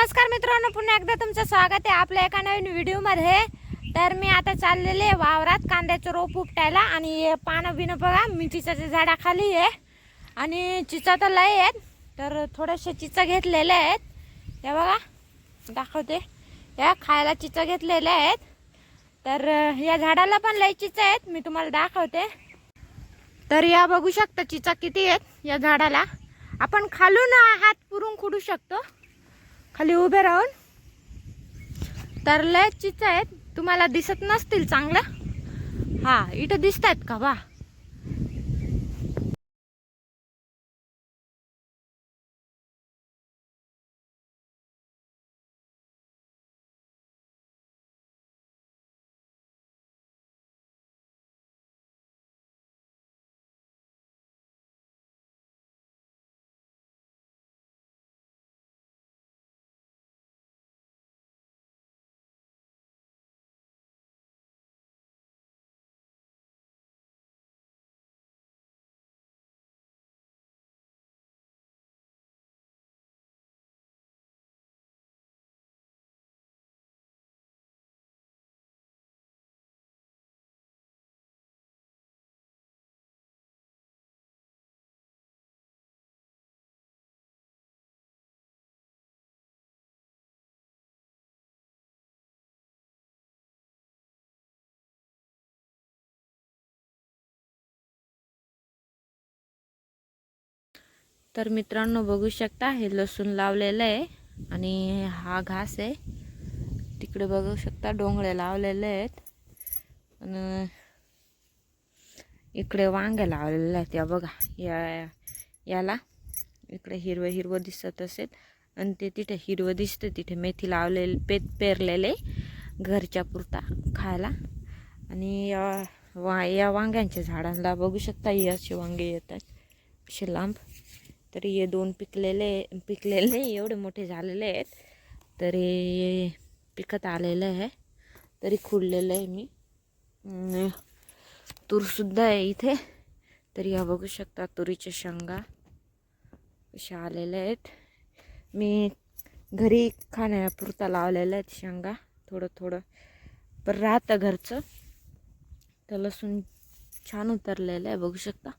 नमस्कार मित्रांनो, पुन्हा एकदा तुमचं स्वागत आहे आपल्या एका नवीन व्हिडिओमध्ये। तर मी आता चाललेले वावरात कांद्याचं रोप उपटायला आणि पानं बिनं बघा मी चिचाच्या झाडाखाली आहे आणि चिचा तर लय आहेत। तर थोडेसे चिचा घेतलेले आहेत, हे बघा दाखवते, या खायला चिचा घेतलेले आहेत। तर या झाडाला पण लय चिचा आहेत, मी तुम्हाला दाखवते। तर या बघू शकता चिचा किती आहेत या झाडाला। आपण खालून हात पुरून खुडू शकतो, खाली उभे राहून। तर लय चिचा आहेत, तुम्हाला दिसत नसतील चांगलं। हा इथं दिसतात का बा। तर मित्रांनो बघू शकता, हे लसूण लावलेलं आहे आणि हा घास आहे। तिकडे बघू शकता डोंगळे लावलेले आहेत आणि इकडे वांगे लावलेले आहेत। या बघा, याला इकडे हिरवं हिरवं दिसत असेल आणि ते तिथे हिरवं दिसतं, तिथे मेथी लावलेले पेरलेले घरच्या पुरता खायला। आणि या वांग्यांच्या झाडांना बघू शकता, असे वांगे येतात असे लांब। तरी हे दोन पिकलेले एवढे मोठे झालेले आहेत, तरी पिकत आलेलं आहे, तरी खुडलेलं आहे मी। तूरसुद्धा आहे इथे, तरी या बघू शकता तुरीच्या शेंगा अशा आलेल्या आहेत। मी घरी खाण्यापुरता लावलेल्या आहेत शेंगा, थोडं थोडं पण राहतं घरचं। तर लसूण छान उतरलेलं आहे बघू शकता।